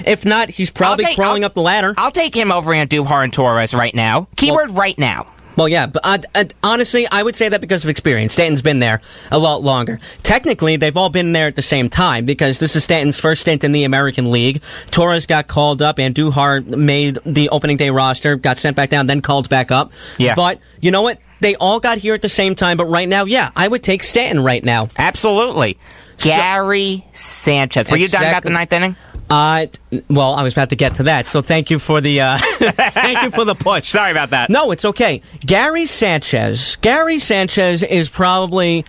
If not, he's probably crawling up the ladder. I'll take him over Andujar and Torres right now. Keyword right now. Well, yeah, but honestly, I would say that because of experience. Stanton's been there a lot longer. Technically, they've all been there at the same time because this is Stanton's first stint in the American League. Torres got called up, and Andujar made the opening day roster, got sent back down, then called back up. Yeah. But you know what? They all got here at the same time, but right now, yeah, I would take Stanton right now. Absolutely. Gary Sanchez. Were you done about the ninth inning? Well, I was about to get to that, so thank you for the thank you for the push. Sorry about that. No, it's okay. Gary Sanchez is probably,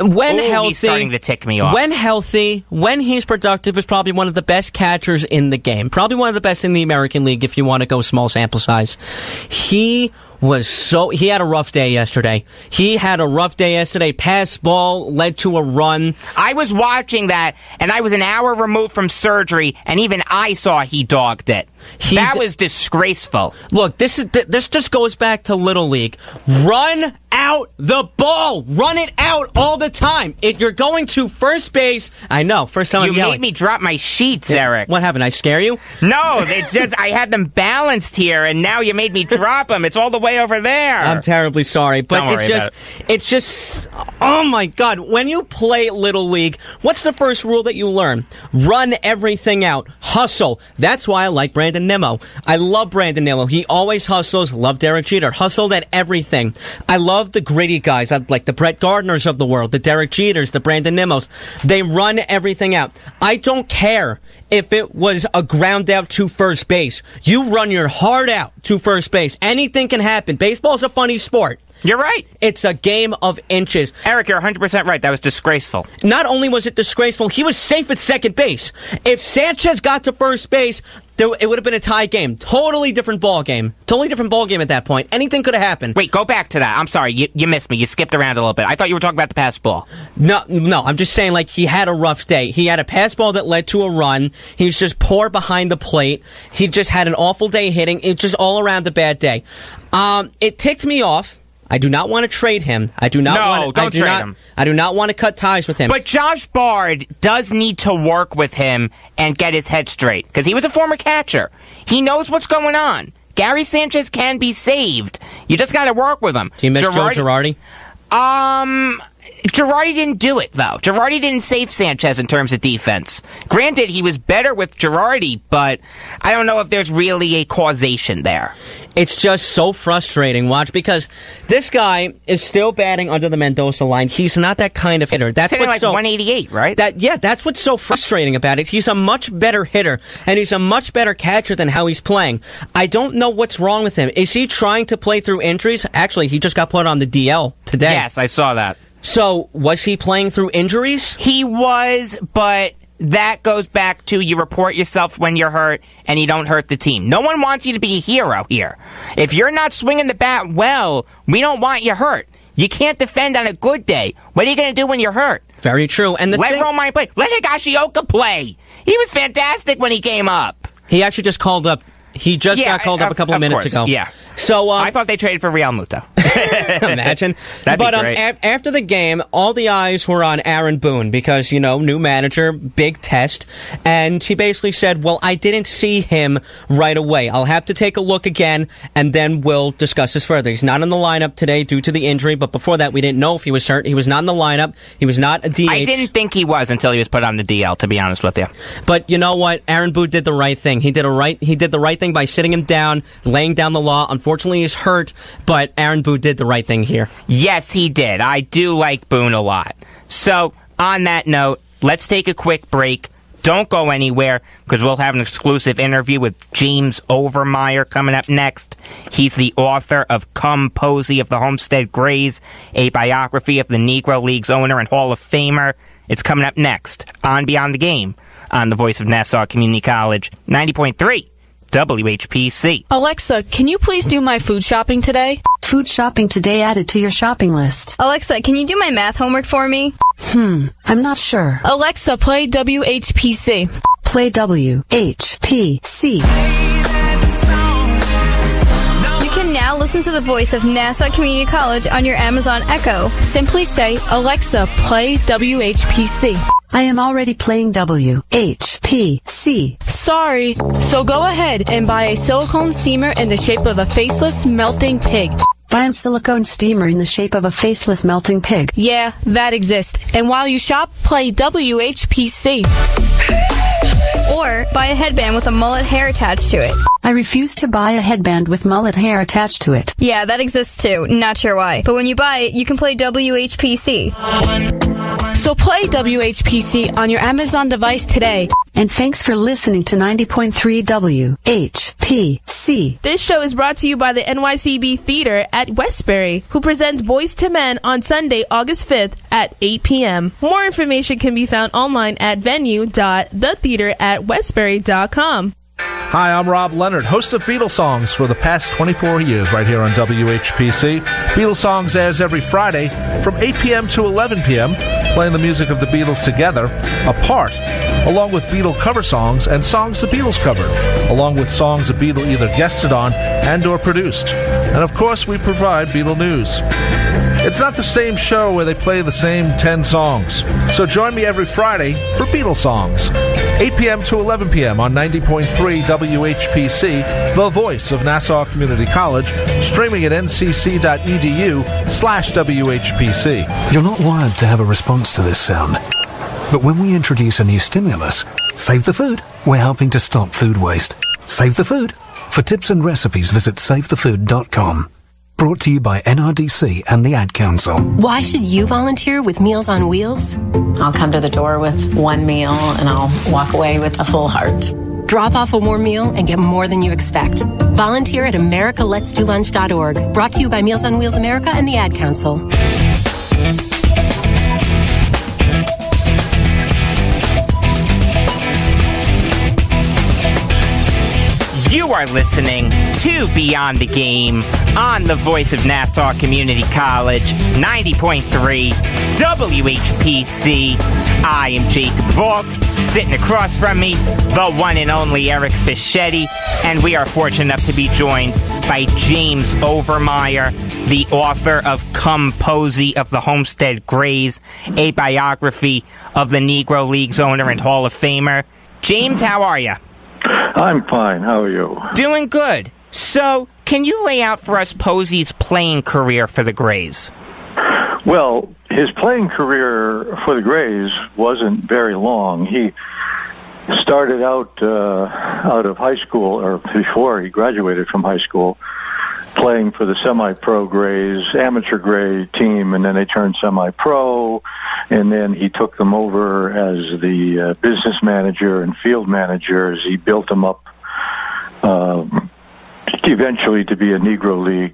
when healthy, he's starting to tick me off. When healthy, when he's productive, is probably one of the best catchers in the game. Probably one of the best in the American League if you want to go small sample size. He had a rough day yesterday. Pass ball led to a run. I was watching that, and I was an hour removed from surgery, and even I saw he dogged it. That was disgraceful. Look, this just goes back to Little League. Run out the ball. Run it out all the time. You're going to first base. I know. First time I'm yelling. You made me drop my sheets, Eric. What happened? I scare you? No, I had them balanced here, and now you made me drop them. It's all the way over there. I'm terribly sorry, but it's just, oh my God. When you play Little League, what's the first rule that you learn? Run everything out. Hustle. That's why I like Brandon Nimmo. I love Brandon Nimmo. He always hustles. Love Derek Jeter. Hustled at everything. I love the gritty guys, like the Brett Gardners of the world, the Derek Jeters, the Brandon Nimmos. They run everything out. I don't care if it was a ground out to first base. You run your heart out to first base. Anything can happen. Baseball's a funny sport. You're right. It's a game of inches. Eric, you're 100% right. That was disgraceful. Not only was it disgraceful, he was safe at second base. If Sanchez got to first base, it would have been a tie game. Totally different ball game. At that point. Anything could have happened. Wait, go back to that. I'm sorry. You missed me. You skipped around a little bit. I thought you were talking about the pass ball. No. I'm just saying, like, he had a rough day. He had a pass ball that led to a run. He was just poor behind the plate. He just had an awful day hitting. It's just all around a bad day. It ticked me off. I do not want to trade him. Don't trade him. I do not want to cut ties with him. But Josh Bard does need to work with him and get his head straight, because he was a former catcher. He knows what's going on. Gary Sanchez can be saved. You just got to work with him. Do you miss Joe Girardi? Girardi didn't do it, though. Girardi didn't save Sanchez in terms of defense. Granted, he was better with Girardi, but I don't know if there's really a causation there. It's just so frustrating, Watch, because this guy is still batting under the Mendoza line. He's not that kind of hitter. That's what's like 188, right? That's what's so frustrating about it. He's a much better hitter, and he's a much better catcher than how he's playing. I don't know what's wrong with him. Is he trying to play through injuries? Actually, he just got put on the DL today. Yes, I saw that. So, was he playing through injuries? He was, but that goes back to you report yourself when you're hurt and you don't hurt the team. No one wants you to be a hero here. If you're not swinging the bat well, we don't want you hurt. You can't defend on a good day. What are you going to do when you're hurt? Very true. And let Romine play. Let Higashioka play. He was fantastic when he came up. He actually just called up. He just got called up a couple of minutes ago. Yeah. So I thought they traded for Real Muto. Imagine. That'd be great. After the game, all the eyes were on Aaron Boone because, new manager, big test. And he basically said, well, I didn't see him right away. I'll have to take a look again, and then we'll discuss this further. He's not in the lineup today due to the injury, but before that, we didn't know if he was hurt. He was not in the lineup. He was not a DH. I didn't think he was until he was put on the DL, to be honest with you. But you know what? Aaron Boone did the right thing. He did the right thing by sitting him down, laying down the law. Unfortunately, he's hurt, but Aaron Boone did the right thing here. Yes, he did. I do like Boone a lot. So, on that note, let's take a quick break. Don't go anywhere, because we'll have an exclusive interview with James Overmyer coming up next. He's the author of Cum Posey of the Homestead Grays, a biography of the Negro League's owner and Hall of Famer. It's coming up next on Beyond the Game on the Voice of Nassau Community College, 90.3 WHPC. Alexa, can you please do my food shopping today? Food shopping today added to your shopping list. Alexa, can you do my math homework for me? I'm not sure. Alexa, play WHPC. Play WHPC. You can now listen to the Voice of Nassau Community College on your Amazon Echo. Simply say, Alexa, play WHPC. I am already playing WHPC. Sorry. So go ahead and buy a silicone steamer in the shape of a faceless melting pig. Buy a silicone steamer in the shape of a faceless melting pig. Yeah, that exists. And while you shop, play WHPC. Or buy a headband with a mullet hair attached to it. I refuse to buy a headband with mullet hair attached to it. Yeah, that exists too. Not sure why. But when you buy it, you can play WHPC. So play WHPC on your Amazon device today. And thanks for listening to 90.3 WHPC. This show is brought to you by the NYCB Theater at Westbury, who presents Boys to Men on Sunday, August 5th at 8 p.m. More information can be found online at venue.thetheateratwestbury.com. Hi, I'm Rob Leonard, host of Beatles Songs for the past 24 years right here on WHPC. Beatles Songs airs every Friday from 8 p.m. to 11 p.m., playing the music of the Beatles together, apart, along with Beatle cover songs and songs the Beatles covered, along with songs the Beatle either guested on and or produced. And of course, we provide Beatle news. It's not the same show where they play the same 10 songs. So join me every Friday for Beatles Songs, 8 p.m. to 11 p.m. on 90.3 WHPC, the voice of Nassau Community College, streaming at ncc.edu/WHPC. You're not wired to have a response to this sound. But when we introduce a new stimulus, Save the Food, we're helping to stop food waste. Save the Food. For tips and recipes, visit savethefood.com. Brought to you by NRDC and the Ad Council. Why should you volunteer with Meals on Wheels? I'll come to the door with one meal and I'll walk away with a full heart. Drop off a warm meal and get more than you expect. Volunteer at americaletsdolunch.org. Brought to you by Meals on Wheels America and the Ad Council. You are listening to Beyond the Game on the voice of Nassau Community College, 90.3 WHPC. I am Jacob Valk. Sitting across from me, the one and only Eric Fischetti, and we are fortunate enough to be joined by James Overmyer, the author of Cum Posey of the Homestead Grays, a biography of the Negro League's owner and Hall of Famer. James, how are you? I'm fine. How are you? Doing good. So, can you lay out for us Posey's playing career for the Grays? Well, his playing career for the Grays wasn't very long. He started out of high school, or before he graduated from high school, playing for the semi-pro Grays, amateur Gray team, and then they turned semi-pro, and then he took them over as the business manager and field manager as he built them up eventually to be a Negro League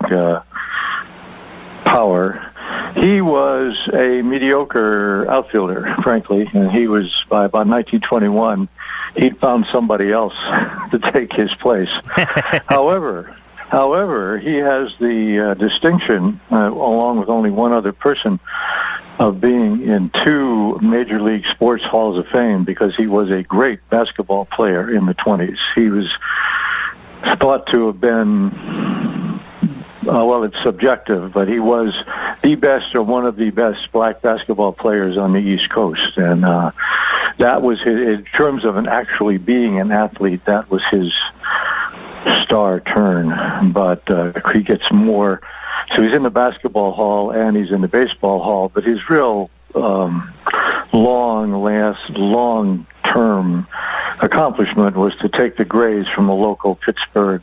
power. He was a mediocre outfielder, frankly, and he was, by about 1921, he'd found somebody else to take his place. However, he has the distinction, along with only one other person, of being in 2 Major League Sports Halls of Fame because he was a great basketball player in the 20s. He was thought to have been, well, it's subjective, but he was the best or one of the best black basketball players on the East Coast. And that was his, in terms of actually being an athlete, that was his star turn. But he gets more. So he's in the basketball hall and he's in the baseball hall, but his real long-term accomplishment was to take the Grays from a local Pittsburgh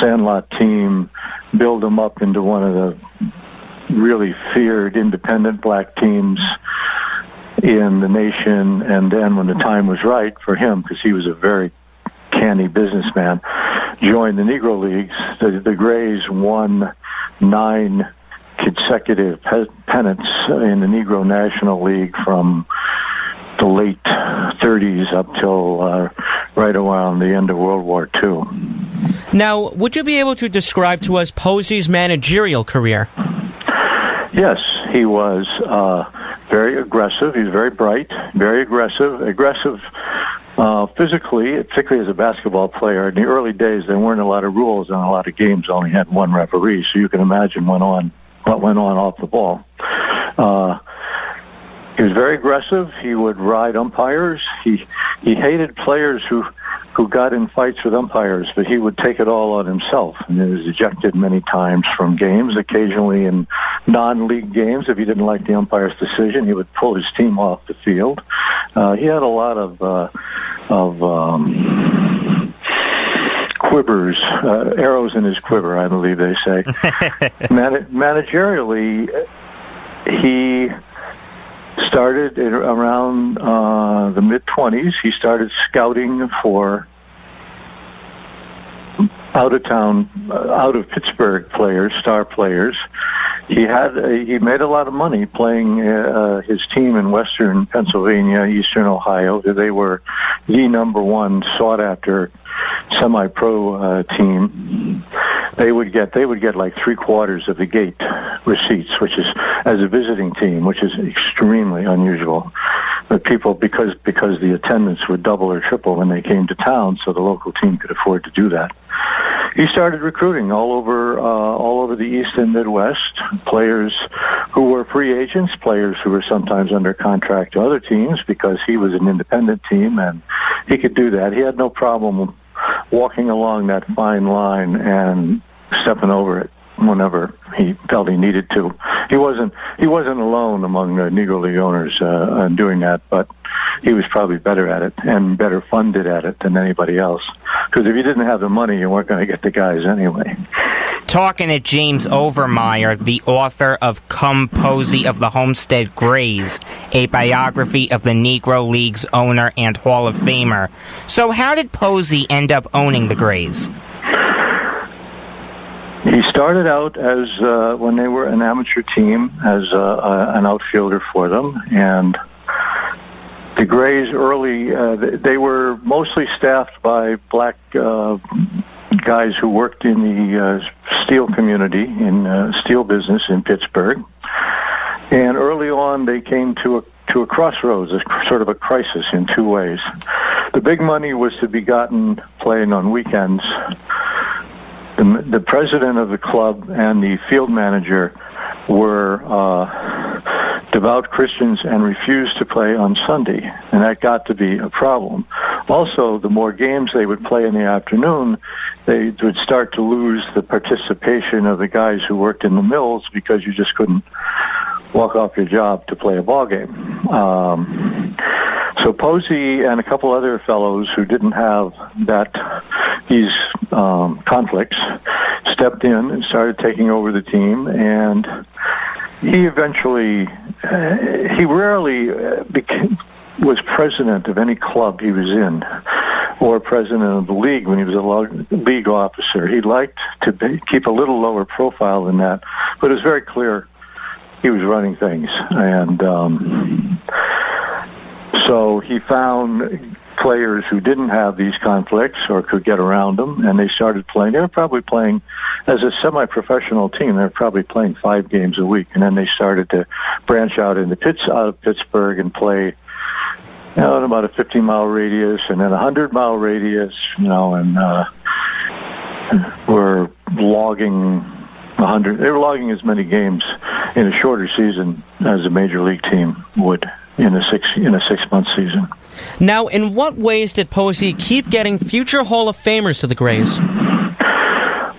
sandlot team, build them up into one of the really feared independent black teams in the nation, and then when the time was right for him, because he was a very canny businessman, joined the Negro Leagues. The Grays won 9 consecutive pennants in the Negro National League from the late 30s up till right around the end of World War II. Now, would you be able to describe to us Posey's managerial career? Yes, he was very aggressive. He was very bright, very aggressive physically, particularly as a basketball player. In the early days, there weren't a lot of rules and a lot of games only had one referee, so you can imagine what went on off the ball. He was very aggressive. He would ride umpires. He hated players who got in fights with umpires, but he would take it all on himself. And he was ejected many times from games, occasionally in non-league games. If he didn't like the umpire's decision, he would pull his team off the field. He had a lot of quivers, arrows in his quiver, I believe they say. Managerially, he started around the mid-20s. He started scouting for out of Pittsburgh players, star players. He made a lot of money playing his team in Western Pennsylvania, Eastern Ohio. They were the number one sought-after semi-pro team. They would get like 3/4 of the gate receipts, which is as a visiting team, which is extremely unusual. But people, because the attendance would double or triple when they came to town, so the local team could afford to do that. He started recruiting all over the East and Midwest, players who were free agents, players who were sometimes under contract to other teams, because he was an independent team and he could do that. He had no problem walking along that fine line and stepping over it whenever he felt he needed to. He wasn't alone among Negro League owners doing that, but he was probably better at it and better funded at it than anybody else. Because if you didn't have the money, you weren't going to get the guys anyway. Talking to James Overmyer, the author of Cum Posey of the Homestead Grays, a biography of the Negro League's owner and Hall of Famer. So how did Posey end up owning the Grays? He started out as when they were an amateur team as an outfielder for them, and the Grays early they were mostly staffed by black guys who worked in the steel community, in steel business in Pittsburgh. And early on, they came to a crossroads, a sort of a crisis in two ways. The big money was to be gotten playing on weekends. The president of the club and the field manager were devout Christians and refused to play on Sunday, and that got to be a problem. Also, the more games they would play in the afternoon, they would start to lose the participation of the guys who worked in the mills, because you just couldn't walk off your job to play a ball game. So Posey and a couple other fellows who didn't have these conflicts stepped in and started taking over the team, and he eventually, he rarely was president of any club he was in, or president of the league when he was a league officer. He liked to keep a little lower profile than that, but it was very clear he was running things. And so he found players who didn't have these conflicts or could get around them, and they started playing. They were probably playing as a semi-professional team. They were probably playing 5 games a week, and then they started to branch out out of Pittsburgh and play in about a 50-mile radius and then a 100-mile radius, and were logging 100. They were logging as many games in a shorter season as a major league team would in a 6-month season. Now, in what ways did Posey keep getting future Hall of Famers to the Grays?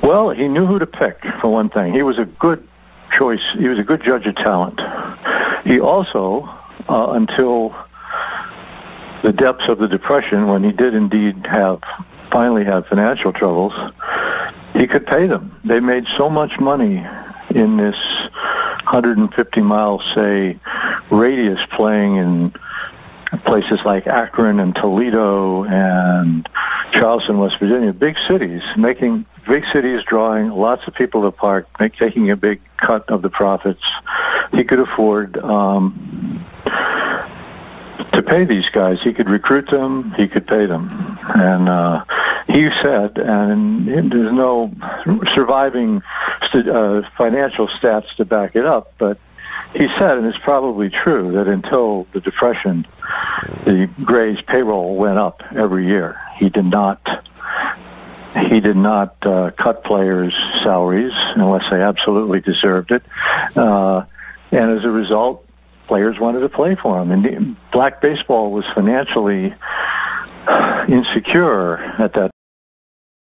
Well, he knew who to pick, for one thing. He was a good choice. He was a good judge of talent. He also, until the depths of the Depression, when he did indeed finally have financial troubles, he could pay them. They made so much money in this 150-mile, say, radius, playing in places like Akron and Toledo and Charleston, West Virginia, big cities, drawing lots of people to the park, taking a big cut of the profits. He could afford to pay these guys. He could recruit them, he could pay them. And he said, and there's no surviving financial stats to back it up, but he said, and it's probably true, that until the Depression, the Grays' payroll went up every year. He did not cut players' salaries unless they absolutely deserved it. And as a result, players wanted to play for him. And black baseball was financially insecure at that